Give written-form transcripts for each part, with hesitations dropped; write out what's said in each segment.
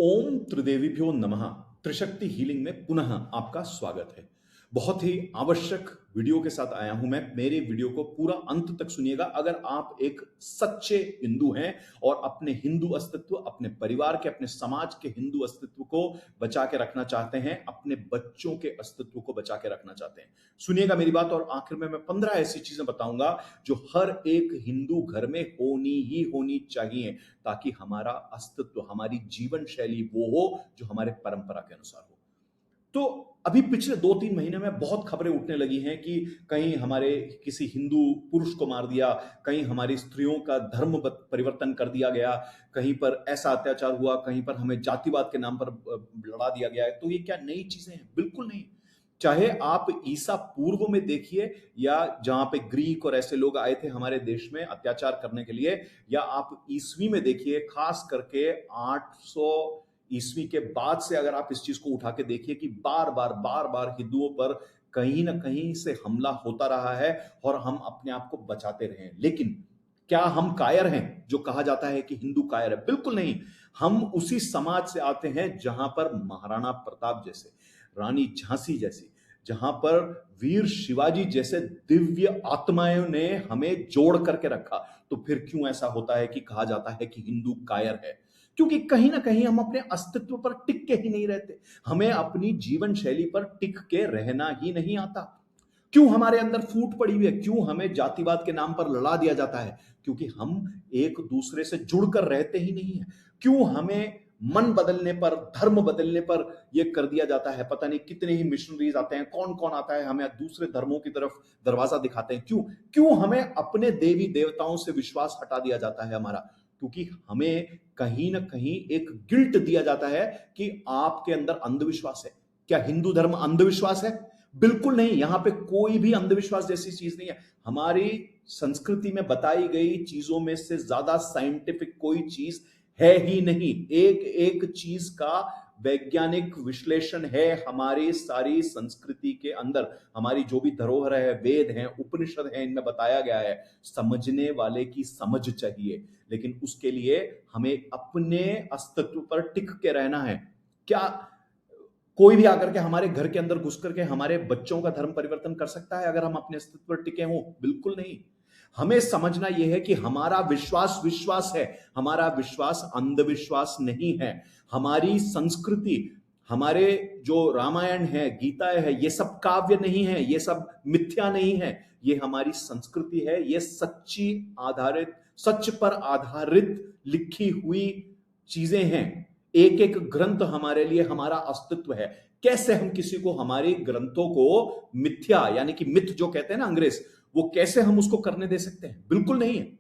ओम त्रिदेवीभ्यो नमः। त्रिशक्ति हीलिंग में पुनः आपका स्वागत है। बहुत ही आवश्यक वीडियो के साथ आया हूं मैं। मेरे वीडियो को पूरा अंत तक सुनिएगा। अगर आप एक सच्चे हिंदू हैं और अपने हिंदू अस्तित्व, अपने परिवार के, अपने समाज के हिंदू अस्तित्व को बचा के रखना चाहते हैं, अपने बच्चों के अस्तित्व को बचा के रखना चाहते हैं, सुनिएगा मेरी बात। और आखिर में मैं 15 ऐसी चीजें बताऊंगा जो हर एक हिंदू घर में होनी ही होनी चाहिए, ताकि हमारा अस्तित्व, हमारी जीवन शैली वो हो जो हमारे परंपरा के अनुसार हो। तो अभी पिछले 2-3 महीने में बहुत खबरें उठने लगी हैं कि कहीं हमारे किसी हिंदू पुरुष को मार दिया, कहीं हमारी स्त्रियों का धर्म परिवर्तन कर दिया गया, कहीं पर ऐसा अत्याचार हुआ, कहीं पर हमें जातिवाद के नाम पर लड़ा दिया गया है। तो ये क्या नई चीजें हैं? बिल्कुल नहीं। चाहे आप ईसा पूर्व में देखिए, या जहां पे ग्रीक और ऐसे लोग आए थे हमारे देश में अत्याचार करने के लिए, या आप ईसवी में देखिए, खास करके 800 ईस्वी के बाद से अगर आप इस चीज को उठा के देखिए कि बार बार हिंदुओं पर कहीं ना कहीं से हमला होता रहा है और हम अपने आप को बचाते रहे हैं। लेकिन क्या हम कायर हैं? जो कहा जाता है कि हिंदू कायर है, बिल्कुल नहीं। हम उसी समाज से आते हैं जहां पर महाराणा प्रताप जैसे, रानी झांसी जैसी, जहां पर वीर शिवाजी जैसे दिव्य आत्माओं ने हमें जोड़ करके रखा। तो फिर क्यों ऐसा होता है कि कहा जाता है कि हिंदू कायर है? क्योंकि कहीं ना कहीं हम अपने अस्तित्व पर टिक के ही नहीं रहते। हमें अपनी जीवन शैली पर टिक के रहना ही नहीं आता। क्यों हमारे अंदर फूट पड़ी हुई है? क्यों हमें जातिवाद के नाम पर लड़ा दिया जाता है? क्योंकि हम एक दूसरे से जुड़कर रहते ही नहीं है। क्यों हमें मन बदलने पर, धर्म बदलने पर यह कर दिया जाता है? पता नहीं कितने ही मिशनरीज आते हैं, कौन कौन आता है, हमें दूसरे धर्मों की तरफ दरवाजा दिखाते हैं। क्यों क्यों हमें अपने देवी देवताओं से विश्वास हटा दिया जाता है हमारा? क्योंकि हमें कहीं ना कहीं एक गिल्ट दिया जाता है कि आपके अंदर अंधविश्वास है। क्या हिंदू धर्म अंधविश्वास है? बिल्कुल नहीं। यहां पे कोई भी अंधविश्वास जैसी चीज नहीं है। हमारी संस्कृति में बताई गई चीजों में से ज्यादा साइंटिफिक कोई चीज है ही नहीं। एक एक चीज का वैज्ञानिक विश्लेषण है हमारी सारी संस्कृति के अंदर। हमारी जो भी धरोहर है, वेद हैं, उपनिषद हैं, इनमें बताया गया है। समझने वाले की समझ चाहिए, लेकिन उसके लिए हमें अपने अस्तित्व पर टिक के रहना है। क्या कोई भी आकर के हमारे घर के अंदर घुस करके हमारे बच्चों का धर्म परिवर्तन कर सकता है अगर हम अपने अस्तित्व पर टिके हों? बिल्कुल नहीं। हमें समझना यह है कि हमारा विश्वास विश्वास है, हमारा विश्वास अंधविश्वास नहीं है। हमारी संस्कृति, हमारे जो रामायण है, गीता है, ये सब काव्य नहीं है, ये सब मिथ्या नहीं है। ये हमारी संस्कृति है, ये सच्ची आधारित, सच पर आधारित लिखी हुई चीजें हैं। एक एक ग्रंथ हमारे लिए हमारा अस्तित्व है। कैसे हम किसी को हमारे ग्रंथों को मिथ्या, यानी कि मिथ जो कहते हैं ना अंग्रेज, वो कैसे हम उसको करने दे सकते हैं? बिल्कुल नहीं है।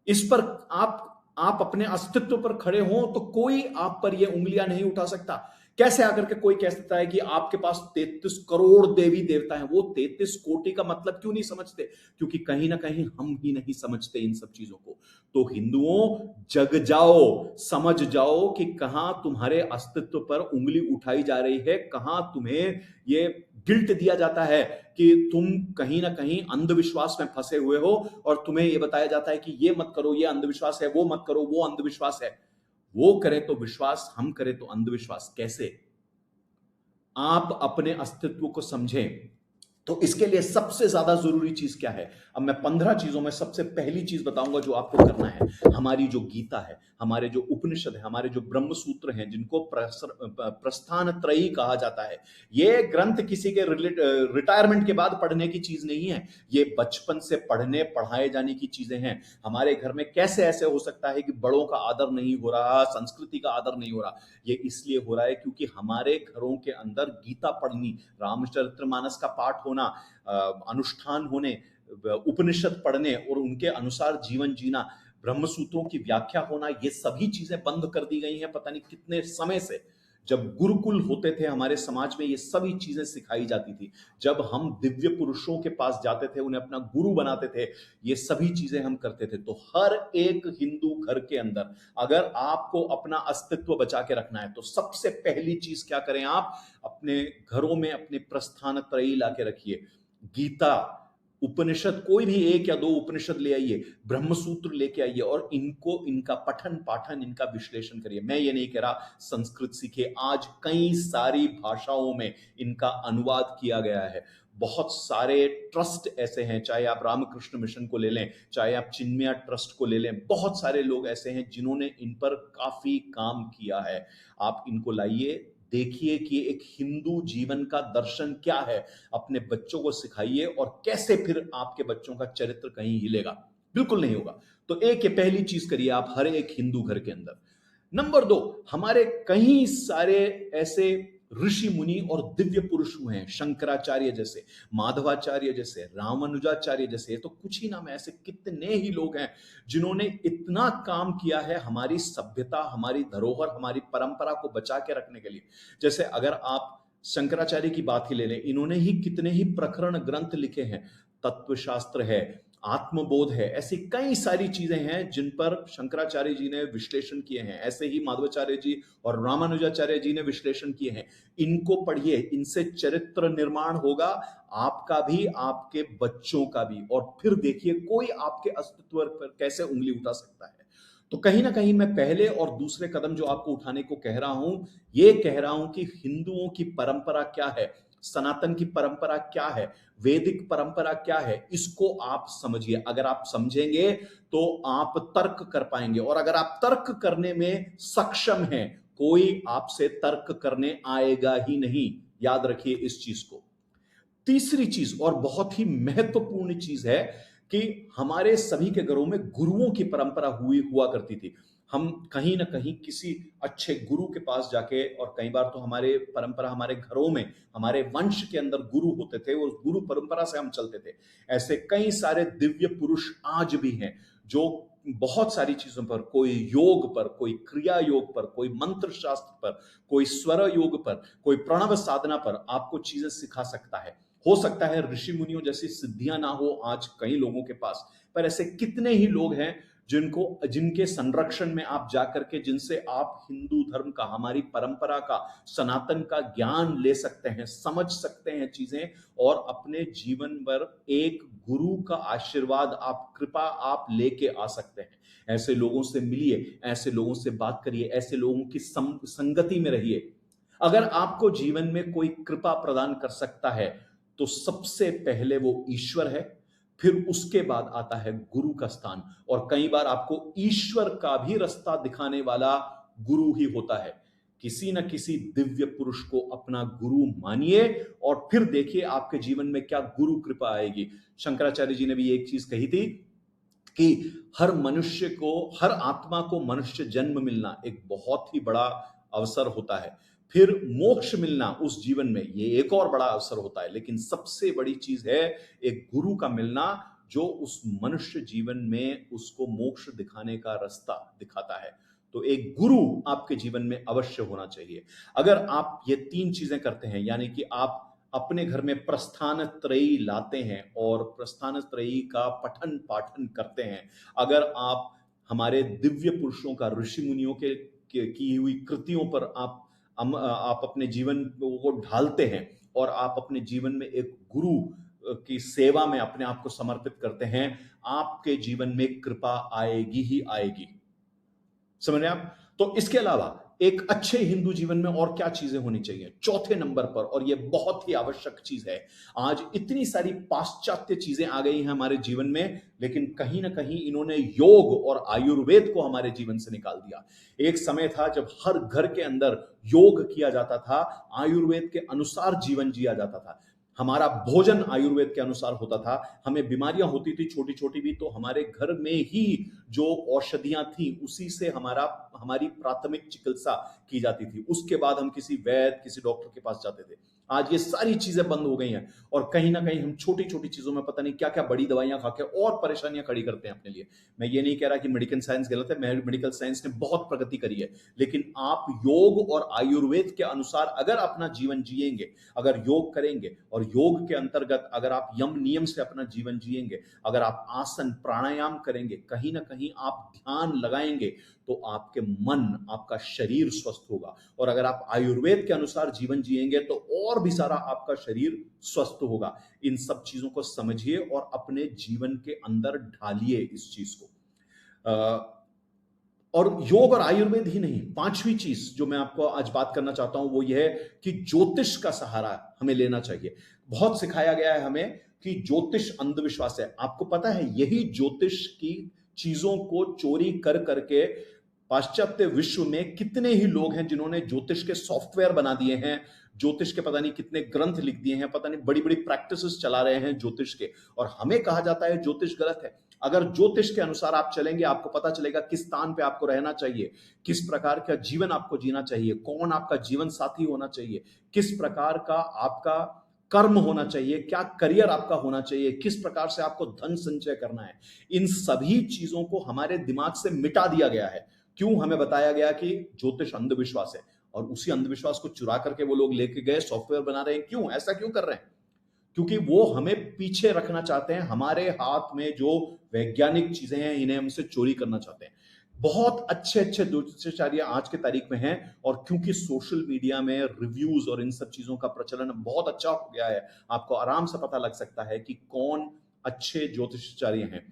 इस पर आप अपने अस्तित्व पर खड़े हो तो कोई आप पर ये उंगलियां नहीं उठा सकता। कैसे आकर के कोई कह सकता है कि आपके पास 33 करोड़ देवी देवता हैं? वो 33 कोटि का मतलब क्यों नहीं समझते? क्योंकि कहीं ना कहीं हम ही नहीं समझते इन सब चीजों को। तो हिंदुओं, जग जाओ, समझ जाओ कि कहां तुम्हारे अस्तित्व पर उंगली उठाई जा रही है, कहां तुम्हें ये गिल्ट दिया जाता है कि तुम कहीं ना कहीं अंधविश्वास में फंसे हुए हो, और तुम्हें यह बताया जाता है कि ये मत करो, ये अंधविश्वास है, वो मत करो, वो अंधविश्वास है। वो करें तो विश्वास, हम करें तो अंधविश्वास। कैसे? आप अपने अस्तित्व को समझें। तो इसके लिए सबसे ज्यादा जरूरी चीज क्या है? अब मैं 15 चीजों में सबसे पहली चीज बताऊंगा जो आपको करना है। हमारी जो गीता है, हमारे जो उपनिषद है, हमारे जो ब्रह्म सूत्र हैं, जिनको प्रस्थान त्रयी कहा जाता है, ये ग्रंथ किसी के रिटायरमेंट के बाद पढ़ने की चीज नहीं है। ये बचपन से पढ़ने पढ़ाए जाने की चीजें हैं। हमारे घर में कैसे ऐसे हो सकता है कि बड़ों का आदर नहीं हो रहा, संस्कृति का आदर नहीं हो रहा? ये इसलिए हो रहा है क्योंकि हमारे घरों के अंदर गीता पढ़नी, रामचरितमानस का पाठ होना, अनुष्ठान होने, उपनिषद पढ़ने और उनके अनुसार जीवन जीना, ब्रह्मसूत्रों की व्याख्या होना, ये सभी चीजें बंद कर दी गई हैं पता नहीं कितने समय से। जब गुरुकुल होते थे हमारे समाज में, ये सभी चीजें सिखाई जाती थी। जब हम दिव्य पुरुषों के पास जाते थे, उन्हें अपना गुरु बनाते थे, ये सभी चीजें हम करते थे। तो हर एक हिंदू घर के अंदर अगर आपको अपना अस्तित्व बचा के रखना है, तो सबसे पहली चीज क्या करें? आप अपने घरों में अपने प्रस्थान त्रयी ला के रखिए। गीता, उपनिषद, कोई भी एक या दो उपनिषद ले आइए, ब्रह्मसूत्र लेके आइए और इनको, इनका पठन पाठन, इनका विश्लेषण करिए। मैं ये नहीं कह रहा संस्कृत सीखिए, आज कई सारी भाषाओं में इनका अनुवाद किया गया है। बहुत सारे ट्रस्ट ऐसे हैं, चाहे आप रामकृष्ण मिशन को ले लें, चाहे आप चिन्मया ट्रस्ट को ले लें, बहुत सारे लोग ऐसे हैं जिन्होंने इन पर काफी काम किया है। आप इनको लाइए, देखिए कि एक हिंदू जीवन का दर्शन क्या है, अपने बच्चों को सिखाइए और कैसे फिर आपके बच्चों का चरित्र कहीं हिलेगा। बिल्कुल नहीं होगा। तो एक ये पहली चीज करिए आप हर एक हिंदू घर के अंदर। नंबर 2, हमारे कई सारे ऐसे ऋषि मुनि और दिव्य पुरुष हुए हैं, शंकराचार्य जैसे, माधवाचार्य जैसे, रामानुजाचार्य जैसे, तो कुछ ही नाम, ऐसे कितने ही लोग हैं जिन्होंने इतना काम किया है हमारी सभ्यता, हमारी धरोहर, हमारी परंपरा को बचा के रखने के लिए। जैसे अगर आप शंकराचार्य की बात ही ले लें, इन्होंने ही कितने ही प्रकरण ग्रंथ लिखे हैं, तत्वशास्त्र है, आत्मबोध है, ऐसी कई सारी चीजें हैं जिन पर शंकराचार्य जी ने विश्लेषण किए हैं। ऐसे ही माधवाचार्य जी और रामानुजाचार्य जी ने विश्लेषण किए हैं। इनको पढ़िए, इनसे चरित्र निर्माण होगा, आपका भी, आपके बच्चों का भी, और फिर देखिए कोई आपके अस्तित्व पर कैसे उंगली उठा सकता है। तो कहीं ना कहीं मैं पहले और दूसरे कदम जो आपको उठाने को कह रहा हूं, ये कह रहा हूं कि हिंदुओं की परंपरा क्या है, सनातन की परंपरा क्या है, वैदिक परंपरा क्या है, इसको आप समझिए। अगर आप समझेंगे तो आप तर्क कर पाएंगे, और अगर आप तर्क करने में सक्षम हैं, कोई आपसे तर्क करने आएगा ही नहीं। याद रखिए इस चीज को। तीसरी चीज और बहुत ही महत्वपूर्ण चीज है कि हमारे सभी के घरों में गुरुओं की परंपरा हुआ करती थी। हम कहीं ना कहीं किसी अच्छे गुरु के पास जाके, और कई बार तो हमारे परंपरा, हमारे घरों में, हमारे वंश के अंदर गुरु होते थे, उस गुरु परंपरा से हम चलते थे। ऐसे कई सारे दिव्य पुरुष आज भी हैं जो बहुत सारी चीजों पर, कोई योग पर, कोई क्रिया योग पर, कोई मंत्र शास्त्र पर, कोई स्वर योग पर, कोई प्रणव साधना पर आपको चीजें सिखा सकता है। हो सकता है ऋषि मुनियों जैसी सिद्धियां ना हो आज कई लोगों के पास, पर ऐसे कितने ही लोग हैं जिनके संरक्षण में आप जाकर के, जिनसे आप हिंदू धर्म का, हमारी परंपरा का, सनातन का ज्ञान ले सकते हैं, समझ सकते हैं चीजें, और अपने जीवन पर एक गुरु का आशीर्वाद, आप कृपा आप लेके आ सकते हैं। ऐसे लोगों से मिलिए, ऐसे लोगों से बात करिए, ऐसे लोगों की संगति में रहिए। अगर आपको जीवन में कोई कृपा प्रदान कर सकता है तो सबसे पहले वो ईश्वर है, फिर उसके बाद आता है गुरु का स्थान, और कई बार आपको ईश्वर का भी रास्ता दिखाने वाला गुरु ही होता है। किसी न किसी दिव्य पुरुष को अपना गुरु मानिए और फिर देखिए आपके जीवन में क्या गुरु कृपा आएगी। शंकराचार्य जी ने भी एक चीज कही थी कि हर मनुष्य को, हर आत्मा को मनुष्य जन्म मिलना एक बहुत ही बड़ा अवसर होता है, फिर मोक्ष मिलना उस जीवन में ये एक और बड़ा अवसर होता है, लेकिन सबसे बड़ी चीज है एक गुरु का मिलना जो उस मनुष्य जीवन में उसको मोक्ष दिखाने का रास्ता दिखाता है। तो एक गुरु आपके जीवन में अवश्य होना चाहिए। अगर आप ये 3 चीजें करते हैं, यानी कि आप अपने घर में प्रस्थान त्रयी लाते हैं और प्रस्थान त्रयी का पठन पाठन करते हैं, अगर आप हमारे दिव्य पुरुषों का, ऋषि मुनियों के की हुई कृतियों पर आप अपने जीवन को ढालते हैं और आप अपने जीवन में एक गुरु की सेवा में अपने आप को समर्पित करते हैं, आपके जीवन में कृपा आएगी ही आएगी। समझ रहे हैं आप? तो इसके अलावा एक अच्छे हिंदू जीवन में और क्या चीजें होनी चाहिए? चौथे नंबर पर, और यह बहुत ही आवश्यक चीज है, आज इतनी सारी पाश्चात्य चीजें आ गई हैं हमारे जीवन में, लेकिन कहीं ना कहीं इन्होंने योग और आयुर्वेद को हमारे जीवन से निकाल दिया। एक समय था जब हर घर के अंदर योग किया जाता था, आयुर्वेद के अनुसार जीवन जिया जाता था, हमारा भोजन आयुर्वेद के अनुसार होता था, हमें बीमारियां होती थी छोटी छोटी भी, तो हमारे घर में ही जो औषधियां थी उसी से हमारी प्राथमिक चिकित्सा की जाती थी। उसके बाद हम किसी वैद्य, किसी डॉक्टर के पास जाते थे। आज ये सारी चीजें बंद हो गई हैं और कहीं ना कहीं हम छोटी छोटी चीजों में पता नहीं क्या क्या बड़ी दवाइयां खा के और परेशानियां खड़ी करते हैं अपने लिए। मैं ये नहीं कह रहा कि मेडिकल साइंस गलत है, मेडिकल साइंस ने बहुत प्रगति करी है, लेकिन आप योग और आयुर्वेद के अनुसार अगर अपना जीवन जिएंगे, अगर योग करेंगे और योग के अंतर्गत अगर आप यम नियम से अपना जीवन जिएंगे, अगर आप आसन प्राणायाम करेंगे, कहीं ना कहीं आप ध्यान लगाएंगे, तो आपके मन, आपका शरीर स्वस्थ होगा। और अगर आप आयुर्वेद के अनुसार जीवन जिएंगे तो और भी सारा आपका शरीर स्वस्थ होगा। इन सब चीजों को समझिए और अपने जीवन के अंदर ढालिए इस चीज को। और योग और आयुर्वेद ही नहीं, पांचवी चीज जो मैं आपको आज बात करना चाहता हूं वो यह है कि ज्योतिष का सहारा हमें लेना चाहिए। बहुत सिखाया गया है हमें कि ज्योतिष अंधविश्वास है। आपको पता है यही ज्योतिष की चीजों को चोरी कर करके पाश्चात्य विश्व में कितने ही लोग हैं जिन्होंने ज्योतिष के सॉफ्टवेयर बना दिए हैं, ज्योतिष के पता नहीं कितने ग्रंथ लिख दिए हैं, पता नहीं बड़ी बड़ी प्रैक्टिसेस चला रहे हैं ज्योतिष के, और हमें कहा जाता है ज्योतिष गलत है। अगर ज्योतिष के अनुसार आप चलेंगे आपको पता चलेगा किस स्थान पे आपको रहना चाहिए, किस प्रकार का जीवन आपको जीना चाहिए, कौन आपका जीवन साथी होना चाहिए, किस प्रकार का आपका कर्म होना चाहिए, क्या करियर आपका होना चाहिए, किस प्रकार से आपको धन संचय करना है। इन सभी चीजों को हमारे दिमाग से मिटा दिया गया है। क्यों? हमें बताया गया कि ज्योतिष अंधविश्वास है, और उसी अंधविश्वास को चुरा करके वो लोग लेके गए सॉफ्टवेयर बना रहे हैं। क्यों ऐसा क्यों कर रहे हैं? क्योंकि वो हमें पीछे रखना चाहते हैं, हमारे हाथ में जो वैज्ञानिक चीजें हैं इन्हें हमसे चोरी करना चाहते हैं। बहुत अच्छे अच्छे ज्योतिषाचार्य आज के तारीख में हैं, और क्योंकि सोशल मीडिया में रिव्यूज और इन सब चीजों का प्रचलन बहुत अच्छा हो गया है, आपको आराम से पता लग सकता है कि कौन अच्छे ज्योतिषाचार्य हैं।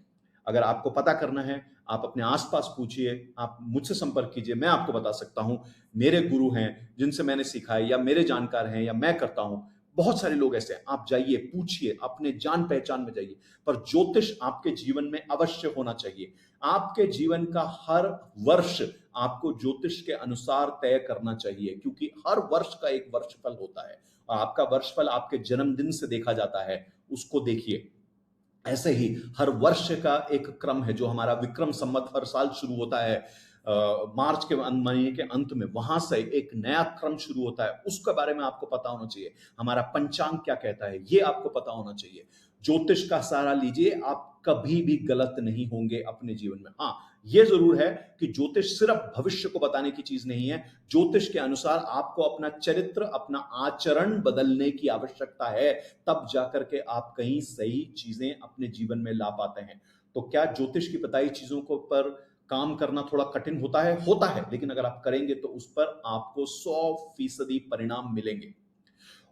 अगर आपको पता करना है आप अपने आसपास पूछिए, आप मुझसे संपर्क कीजिए, मैं आपको बता सकता हूं। मेरे गुरु हैं जिनसे मैंने सीखा है, या मेरे जानकार हैं, या मैं करता हूं, बहुत सारे लोग ऐसे हैं। आप जाइए, पूछिए, अपने जान पहचान में जाइए, पर ज्योतिष आपके जीवन में अवश्य होना चाहिए। आपके जीवन का हर वर्ष आपको ज्योतिष के अनुसार तय करना चाहिए, क्योंकि हर वर्ष का एक वर्षफल होता है, और आपका वर्षफल आपके जन्मदिन से देखा जाता है, उसको देखिए। ऐसे ही हर वर्ष का एक क्रम है, जो हमारा विक्रम संवत हर साल शुरू होता है मार्च के महीने के अंत में, वहां से एक नया क्रम शुरू होता है, उसके बारे में आपको पता होना चाहिए। हमारा पंचांग क्या कहता है ये आपको पता होना चाहिए। ज्योतिष का सहारा लीजिए, आप कभी भी गलत नहीं होंगे अपने जीवन में। हाँ, ये जरूर है कि ज्योतिष सिर्फ भविष्य को बताने की चीज नहीं है। ज्योतिष के अनुसार आपको अपना चरित्र, अपना आचरण बदलने की आवश्यकता है, तब जाकर के आप कहीं सही चीजें अपने जीवन में ला पाते हैं। तो क्या ज्योतिष की बताई चीजों को पर काम करना थोड़ा कठिन होता है? होता है, लेकिन अगर आप करेंगे तो उस पर आपको 100% परिणाम मिलेंगे।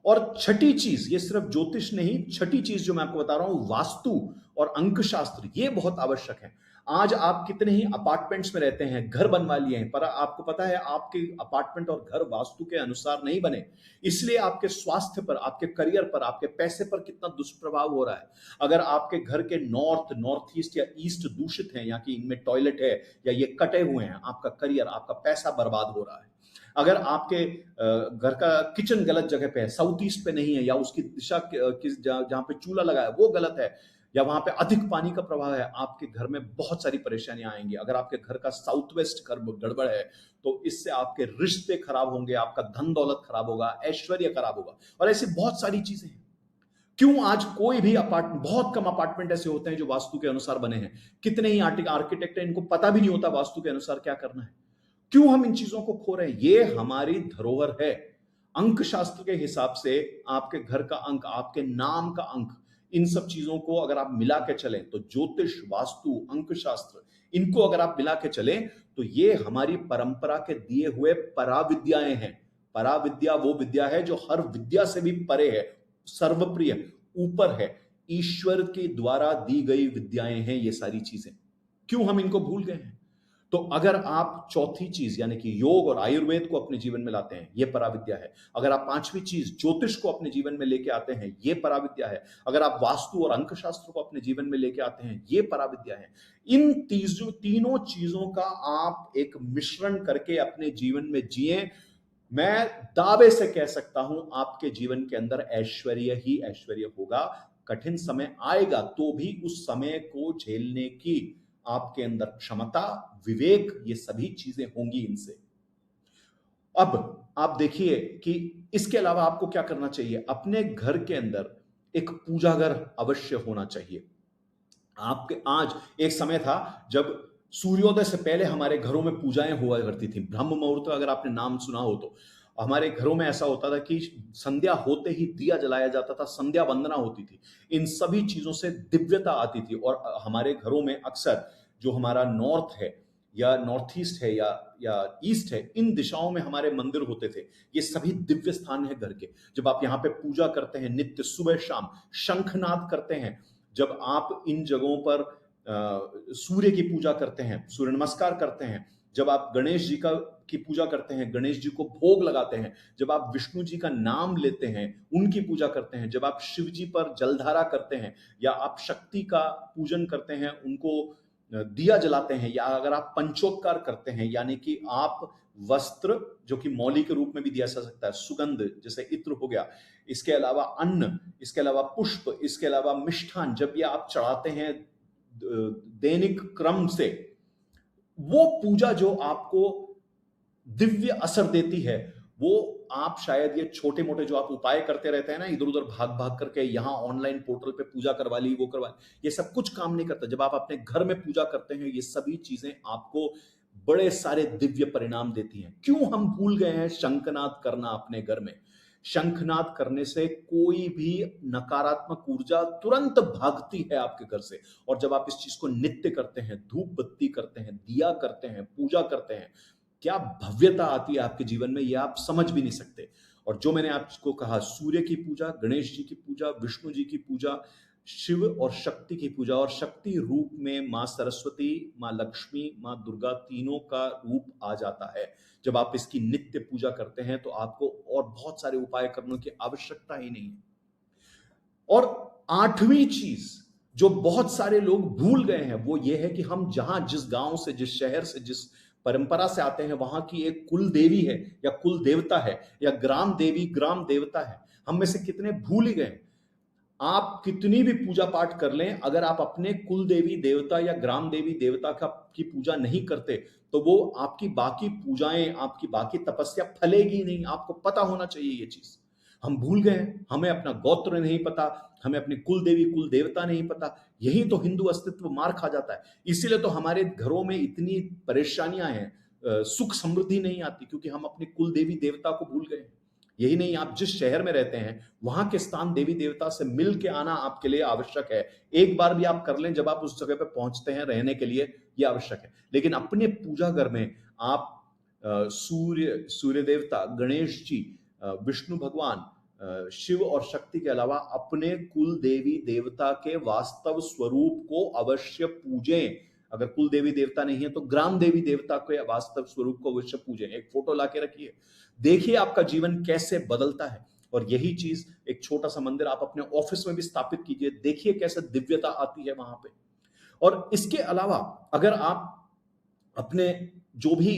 और छठी चीज, ये सिर्फ ज्योतिष नहीं, छठी चीज जो मैं आपको बता रहा हूं, वास्तु और अंकशास्त्र, ये बहुत आवश्यक है। आज आप कितने ही अपार्टमेंट्स में रहते हैं, घर बनवा लिए हैं, पर आपको पता है आपके अपार्टमेंट और घर वास्तु के अनुसार नहीं बने, इसलिए आपके स्वास्थ्य पर, आपके करियर पर, आपके पैसे पर कितना दुष्प्रभाव हो रहा है। अगर आपके घर के नॉर्थ ईस्ट या ईस्ट दूषित हैं, या कि इनमें टॉयलेट है, या ये कटे हुए हैं, आपका करियर, आपका पैसा बर्बाद हो रहा है। अगर आपके घर का किचन गलत जगह पे है, साउथ ईस्ट पे नहीं है, या उसकी दिशा जहां पे चूल्हा लगा है वो गलत है, या वहां पे अधिक पानी का प्रभाव है, आपके घर में बहुत सारी परेशानियां आएंगी। अगर आपके घर का साउथ वेस्ट गड़बड़ है, तो इससे आपके रिश्ते खराब होंगे, आपका धन दौलत खराब होगा, ऐश्वर्य खराब होगा, और ऐसी बहुत सारी चीजें हैं। क्यों आज कोई भी बहुत कम अपार्टमेंट ऐसे होते हैं जो वास्तु के अनुसार बने हैं। कितने ही आर्किटेक्ट हैं, इनको पता भी नहीं होता वास्तु के अनुसार क्या करना है। क्यों हम इन चीजों को खो रहे हैं? ये हमारी धरोहर है। अंक शास्त्र के हिसाब से आपके घर का अंक, आपके नाम का अंक, इन सब चीजों को अगर आप मिला के चलें, तो ज्योतिष, वास्तु, अंक शास्त्र, इनको अगर आप मिला के चलें, तो ये हमारी परंपरा के दिए हुए पराविद्याएं हैं। पराविद्या वो विद्या है जो हर विद्या से भी परे है, सर्वप्रिय, ऊपर है, ईश्वर के द्वारा दी गई विद्याएं हैं ये सारी चीजें। क्यों हम इनको भूल गए हैं? तो अगर आप चौथी चीज यानी कि योग और आयुर्वेद को अपने जीवन में लाते हैं, ये पराविद्या है। अगर आप पांचवी चीज ज्योतिष को अपने जीवन में लेके आते हैं, ये पराविद्या है। अगर आप वास्तु और अंकशास्त्र को अपने जीवन में लेके आते हैं, ये पराविद्या है। इन तीनों चीजों का आप एक मिश्रण करके अपने जीवन में जिए, मैं दावे से कह सकता हूं आपके जीवन के अंदर ऐश्वर्य ही ऐश्वर्य होगा। कठिन समय आएगा तो भी उस समय को झेलने की आपके अंदर क्षमता, विवेक, ये सभी चीजें होंगी इनसे। अब आप देखिए कि इसके अलावा आपको क्या करना चाहिए। अपने घर के अंदर एक पूजा घर अवश्य होना चाहिए। आपके आज एक समय था जब सूर्योदय से पहले हमारे घरों में पूजाएं हुआ करती थी। ब्रह्म मुहूर्त अगर आपने नाम सुना हो तो हमारे घरों में ऐसा होता था कि संध्या होते ही दिया जलाया जाता था, संध्या वंदना होती थी। इन सभी चीजों से दिव्यता आती थी, और हमारे घरों में अक्सर जो हमारा नॉर्थ है या नॉर्थ ईस्ट है या ईस्ट है, इन दिशाओं में हमारे मंदिर होते थे। ये सभी दिव्य स्थान है घर के। जब आप यहाँ पे पूजा करते हैं नित्य सुबह शाम, शंखनाद करते हैं, जब आप इन जगहों पर सूर्य की पूजा करते हैं, सूर्य नमस्कार करते हैं, जब आप गणेश जी की पूजा करते हैं, गणेश जी को भोग लगाते हैं, जब आप विष्णु जी का नाम लेते हैं, उनकी पूजा करते हैं, जब आप शिव जी पर जलधारा करते हैं, या आप शक्ति का पूजन करते हैं, उनको दिया जलाते हैं, या अगर आप पंचोपकार करते हैं, यानी कि आप वस्त्र जो कि मौली के रूप में भी दिया जा सकता है, सुगंध जैसे इत्र हो गया, इसके अलावा अन्न, इसके अलावा पुष्प, इसके अलावा मिष्ठान, जब ये आप चढ़ाते हैं दैनिक क्रम से, वो पूजा जो आपको दिव्य असर देती है, वो आप शायद ये छोटे मोटे जो आप उपाय करते रहते हैं ना, इधर उधर भाग भाग करके, यहां ऑनलाइन पोर्टल पे पूजा करवा ली, वो करवा ली, ये सब कुछ काम नहीं करता। जब आप अपने घर में पूजा करते हैं, ये सभी चीजें आपको बड़े सारे दिव्य परिणाम देती हैं। क्यों हम भूल गए हैं शंखनाद करना अपने घर में? शंखनाद करने से कोई भी नकारात्मक ऊर्जा तुरंत भागती है आपके घर से। और जब आप इस चीज को नित्य करते हैं, धूप बत्ती करते हैं, दिया करते हैं, पूजा करते हैं, क्या भव्यता आती है आपके जीवन में, ये आप समझ भी नहीं सकते। और जो मैंने आपको कहा, सूर्य की पूजा, गणेश जी की पूजा, विष्णु जी की पूजा, शिव और शक्ति की पूजा, और शक्ति रूप में मां सरस्वती, मां लक्ष्मी, मां दुर्गा, तीनों का रूप आ जाता है। जब आप इसकी नित्य पूजा करते हैं तो आपको और बहुत सारे उपाय करने की आवश्यकता ही नहीं है। और आठवीं चीज जो बहुत सारे लोग भूल गए हैं, वो ये है कि हम जहां, जिस गांव से, जिस शहर से, जिस परंपरा से आते हैं, वहां की एक कुल देवी है या कुल देवता है, या ग्राम देवी, ग्राम देवता है। हम में से कितने भूल ही गए। आप कितनी भी पूजा पाठ कर लें, अगर आप अपने कुल देवी देवता या ग्राम देवी देवता की पूजा नहीं करते, तो वो आपकी बाकी पूजाएं, आपकी बाकी तपस्या फलेगी नहीं। आपको पता होना चाहिए ये चीज। हम भूल गए हैं, हमें अपना गोत्र नहीं पता, हमें अपनी कुल देवी कुल देवता नहीं पता। यही तो हिंदू अस्तित्व मार खा जाता है। इसीलिए तो हमारे घरों में इतनी परेशानियां हैं, सुख समृद्धि नहीं आती, क्योंकि हम अपने कुल देवी देवता को भूल गए हैं। यही नहीं, आप जिस शहर में रहते हैं, वहां के स्थान देवी देवता से मिल के आना आपके लिए आवश्यक है। एक बार भी आप कर लें, जब आप उस जगह पे पहुंचते हैं रहने के लिए, ये आवश्यक है। लेकिन अपने पूजा घर में आप सूर्य देवता, गणेश जी, विष्णु भगवान, शिव और शक्ति के अलावा अपने कुल देवी देवता के वास्तव स्वरूप को अवश्य पूजें। अगर कुल देवी देवता नहीं है तो ग्राम देवी देवता के वास्तव स्वरूप को अवश्य पूजें। एक फोटो लाके रखिए, देखिए आपका जीवन कैसे बदलता है। और यही चीज, एक छोटा सा मंदिर आप अपने ऑफिस में भी स्थापित कीजिए, देखिए कैसे दिव्यता आती है वहां पे। और इसके अलावा अगर आप अपने जो भी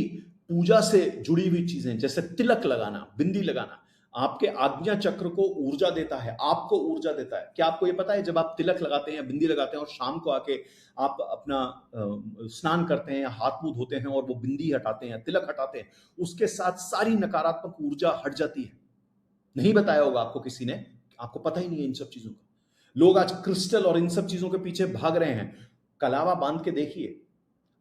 पूजा से जुड़ी हुई चीजें, जैसे तिलक लगाना, बिंदी लगाना, आपके आज्ञा चक्र को ऊर्जा देता है, आपको ऊर्जा देता है। क्या आपको ये पता है, जब आप तिलक लगाते हैं या बिंदी लगाते हैं और शाम को आके आप अपना स्नान करते हैं या हाथ मुंह धोते हैं और वो बिंदी हटाते हैं, तिलक हटाते हैं, उसके साथ सारी नकारात्मक ऊर्जा हट जाती है। नहीं बताया होगा आपको किसी ने, आपको पता ही नहीं है इन सब चीजों का। लोग आज क्रिस्टल और इन सब चीजों के पीछे भाग रहे हैं। कलावा बांध के देखिए,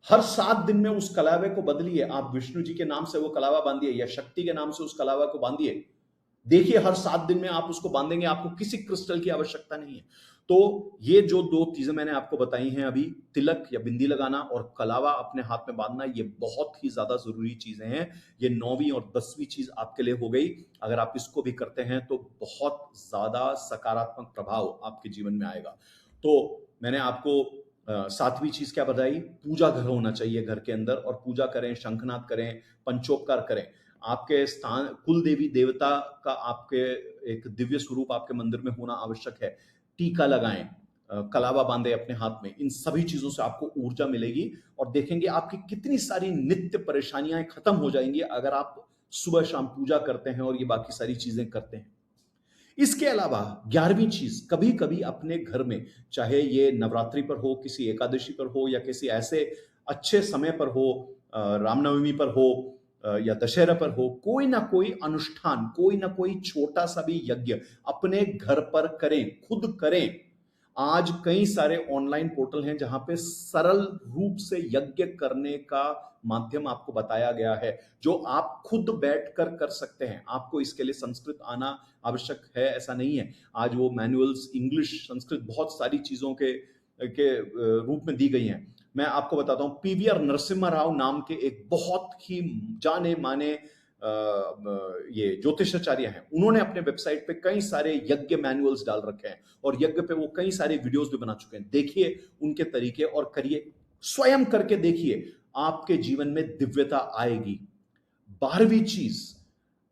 हर 7 दिन में उस कलावे को बदलिए। आप विष्णु जी के नाम से वो कलावा बांधिए या शक्ति के नाम से उस कलावा को बांधिए। देखिए हर 7 दिन में आप उसको बांधेंगे, आपको किसी क्रिस्टल की आवश्यकता नहीं है। तो ये जो 2 चीजें मैंने आपको बताई हैं अभी, तिलक या बिंदी लगाना और कलावा अपने हाथ में बांधना, ये बहुत ही ज्यादा जरूरी चीजें हैं। ये 9वीं और 10वीं चीज आपके लिए हो गई। अगर आप इसको भी करते हैं तो बहुत ज्यादा सकारात्मक प्रभाव आपके जीवन में आएगा। तो मैंने आपको 7वीं चीज क्या बताई, पूजा घर होना चाहिए घर के अंदर, और पूजा करें, शंखनाद करें, पंचोपकार करें। आपके स्थान कुल देवी देवता का आपके एक दिव्य स्वरूप आपके मंदिर में होना आवश्यक है। टीका लगाएं, कलावा बांधे अपने हाथ में। इन सभी चीजों से आपको ऊर्जा मिलेगी और देखेंगे आपकी कितनी सारी नित्य परेशानियां खत्म हो जाएंगी अगर आप सुबह शाम पूजा करते हैं और ये बाकी सारी चीजें करते हैं। इसके अलावा 11वीं चीज, कभी कभी अपने घर में, चाहे ये नवरात्रि पर हो, किसी एकादशी पर हो, या किसी ऐसे अच्छे समय पर हो, रामनवमी पर हो या दशहरा पर हो, कोई ना कोई अनुष्ठान, कोई ना कोई छोटा सा भी यज्ञ अपने घर पर करें, खुद करें। आज कई सारे ऑनलाइन पोर्टल हैं जहां पे सरल रूप से यज्ञ करने का माध्यम आपको बताया गया है, जो आप खुद बैठकर कर सकते हैं। आपको इसके लिए संस्कृत आना आवश्यक है ऐसा नहीं है। आज वो मैनुअल्स, इंग्लिश, संस्कृत, बहुत सारी चीजों के के रूप में दी गई हैं। मैं आपको बताता हूं, पीवीआर नरसिम्हा राव नाम के एक बहुत ही जाने माने ये ज्योतिषाचार्य हैं। उन्होंने अपने वेबसाइट पे कई सारे यज्ञ मैनुअल्स डाल रखे हैं और यज्ञ पे वो कई सारे वीडियोस भी बना चुके हैं। देखिए उनके तरीके और करिए, स्वयं करके देखिए, आपके जीवन में दिव्यता आएगी। 12वीं चीज,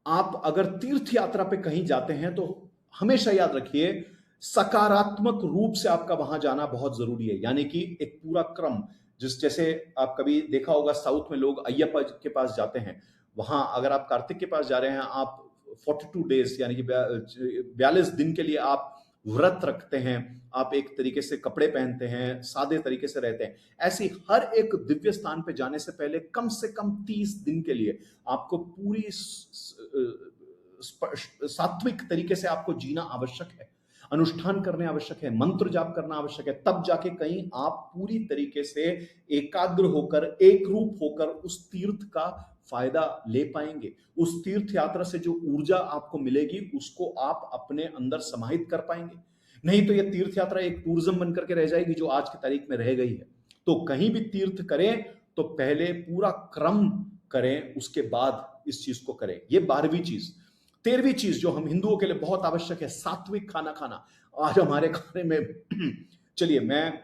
आप अगर तीर्थ यात्रा पे कहीं जाते हैं तो हमेशा याद रखिए, सकारात्मक रूप से आपका वहां जाना बहुत जरूरी है। यानी कि एक पूरा क्रम, जैसे आप कभी देखा होगा साउथ में लोग अय्यप्पा के पास जाते हैं, वहां अगर आप कार्तिक के पास जा रहे हैं, आप 42 डेज यानी कि 42 दिन के लिए आप व्रत रखते हैं, आप एक तरीके से कपड़े पहनते हैं, सादे तरीके से रहते हैं। ऐसी हर एक दिव्य स्थान पे जाने से पहले कम से कम 30 दिन के लिए आपको पूरी सात्विक तरीके से आपको जीना आवश्यक है, अनुष्ठान करने आवश्यक है, मंत्र जाप करना आवश्यक है। तब जाके कहीं आप पूरी तरीके से एकाग्र होकर, एक रूप होकर उस तीर्थ का फायदा ले पाएंगे। उस तीर्थ यात्रा से जो ऊर्जा आपको मिलेगी उसको आप अपने अंदर समाहित कर पाएंगे। नहीं तो यह तीर्थ यात्रा एक टूरिज्म बनकर के रह जाएगी जो आज की तारीख में रह गई है। तो कहीं भी तीर्थ करें तो पहले पूरा क्रम करें, उसके बाद इस चीज को करें। ये 12वीं चीज। 13वीं चीज जो हम हिंदुओं के लिए बहुत आवश्यक है, सात्विक खाना खाना। आज हमारे खाने में चलिए, मैं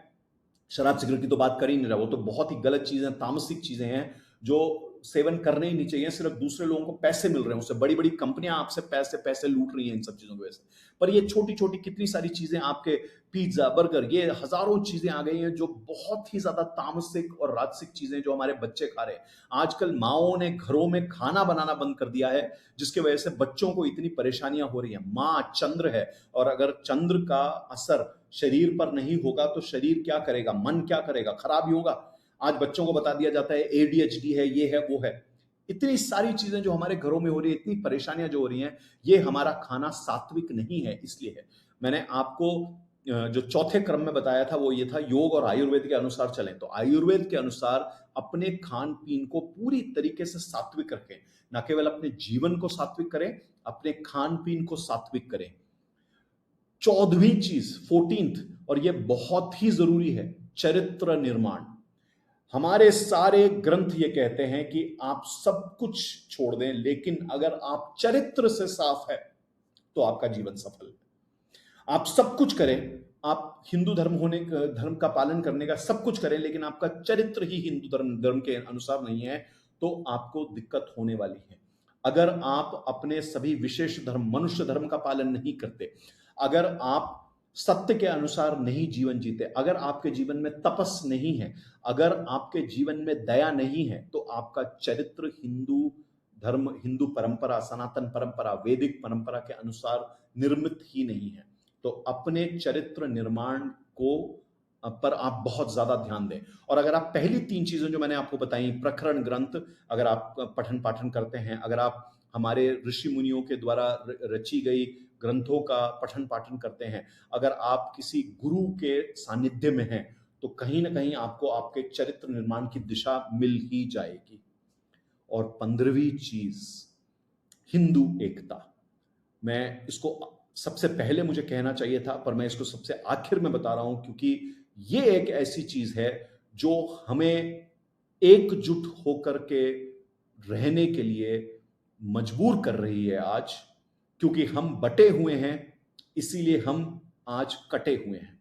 शराब सिगरेट की तो बात कर ही नहीं रहा, वो तो बहुत ही गलत चीजें, तामसिक चीजें हैं जो सेवन करने ही नहीं चाहिए। सिर्फ दूसरे लोगों को पैसे मिल रहे हैं, उससे बड़ी बड़ी कंपनियां आपसे पैसे पैसे लूट रही हैं इन सब चीजों की वजह से। पर ये छोटी छोटी कितनी सारी चीजें, आपके पिज्जा बर्गर, ये हजारों चीजें आ गई हैं जो बहुत ही ज्यादा तामसिक और राजसिक चीजें जो हमारे बच्चे खा रहे हैं। आजकल माओ ने घरों में खाना बनाना बंद कर दिया है, जिसकी वजह से बच्चों को इतनी परेशानियां हो रही हैं। माँ चंद्र है, और अगर चंद्र का असर शरीर पर नहीं होगा तो शरीर क्या करेगा, मन क्या करेगा, खराब ही होगा। आज बच्चों को बता दिया जाता है एडीएचडी है, ये है, वो है। इतनी सारी चीजें जो हमारे घरों में हो रही है, इतनी परेशानियां जो हो रही हैं, ये हमारा खाना सात्विक नहीं है, इसलिए है। मैंने आपको जो चौथे क्रम में बताया था वो ये था, योग और आयुर्वेद के अनुसार चलें। तो आयुर्वेद के अनुसार अपने खान पीन को पूरी तरीके से सात्विक रखें, न केवल अपने जीवन को सात्विक करें, अपने खान पीन को सात्विक करें। 14वीं चीज, 14th, और ये बहुत ही जरूरी है, चरित्र निर्माण। हमारे सारे ग्रंथ ये कहते हैं कि आप सब कुछ छोड़ दें, लेकिन अगर आप चरित्र से साफ है तो आपका जीवन सफल है। आप सब कुछ करें, आप हिंदू धर्म का पालन करने का सब कुछ करें, लेकिन आपका चरित्र ही हिंदू धर्म के अनुसार नहीं है, तो आपको दिक्कत होने वाली है। अगर आप अपने सभी विशेष धर्म, मनुष्य धर्म का पालन नहीं करते, अगर आप सत्य के अनुसार नहीं जीवन जीते, अगर आपके जीवन में तपस नहीं है, अगर आपके जीवन में दया नहीं है, तो आपका चरित्र हिंदू धर्म, हिंदू परंपरा, सनातन परंपरा, वैदिक परंपरा के अनुसार निर्मित ही नहीं है। तो अपने चरित्र निर्माण को पर आप बहुत ज्यादा ध्यान दें। और अगर आप पहली 3 चीजें जो मैंने आपको बताई, प्रकरण ग्रंथ अगर आप पठन पाठन करते हैं, अगर आप हमारे ऋषि मुनियों के द्वारा रची गई ग्रंथों का पठन पाठन करते हैं, अगर आप किसी गुरु के सानिध्य में हैं, तो कहीं ना कहीं आपको आपके चरित्र निर्माण की दिशा मिल ही जाएगी। और 15वीं चीज, हिंदू एकता। मैं इसको सबसे पहले मुझे कहना चाहिए था, पर मैं इसको सबसे आखिर में बता रहा हूं, क्योंकि ये एक ऐसी चीज है जो हमें एकजुट होकर के रहने के लिए मजबूर कर रही है आज। क्योंकि हम बटे हुए हैं, इसीलिए हम आज कटे हुए हैं।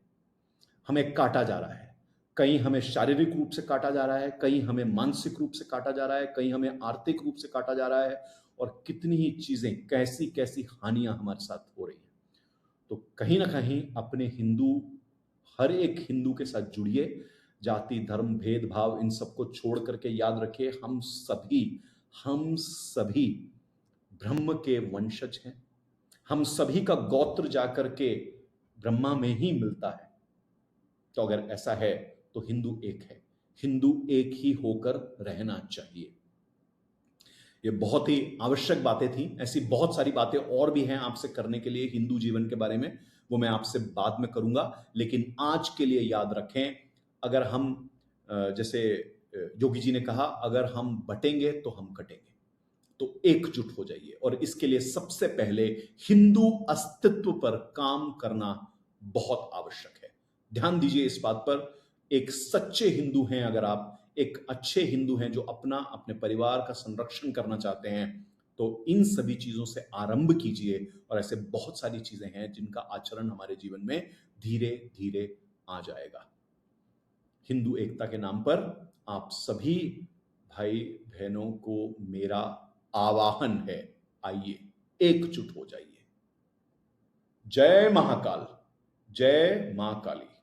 हमें काटा जा रहा है, कहीं हमें शारीरिक रूप से काटा जा रहा है, कहीं हमें मानसिक रूप से काटा जा रहा है, कहीं हमें आर्थिक रूप से काटा जा रहा है, और कितनी ही चीजें, कैसी कैसी हानियां हमारे साथ हो रही हैं। तो कहीं ना कहीं अपने हर एक हिंदू के साथ जुड़िए। जाति धर्म भेदभाव इन सबको छोड़ करके याद रखिए, हम सभी ब्रह्म के वंशज हैं। हम सभी का गोत्र जाकर के ब्रह्मा में ही मिलता है। तो अगर ऐसा है तो हिंदू एक है, हिंदू एक ही होकर रहना चाहिए। ये बहुत ही आवश्यक बातें थी। ऐसी बहुत सारी बातें और भी हैं आपसे करने के लिए हिंदू जीवन के बारे में, वो मैं आपसे बाद में करूंगा। लेकिन आज के लिए याद रखें, अगर हम जैसे योगी जी ने कहा, अगर हम बटेंगे तो हम कटेंगे। तो एकजुट हो जाइए, और इसके लिए सबसे पहले हिंदू अस्तित्व पर काम करना बहुत आवश्यक है, ध्यान दीजिए इस बात पर, एक सच्चे हिंदू हैं अगर आप, एक अच्छे हिंदू हैं जो अपने परिवार का संरक्षण करना चाहते हैं, तो इन सभी चीजों से आरंभ कीजिए और ऐसे बहुत सारी चीजें हैं जिनका आचरण हमारे जीवन में धीरे धीरे आ जाएगा। हिंदू एकता के नाम पर आप सभी भाई बहनों को मेरा आवाहन है, आइए एकजुट हो जाइए। जय महाकाल, जय मां काली।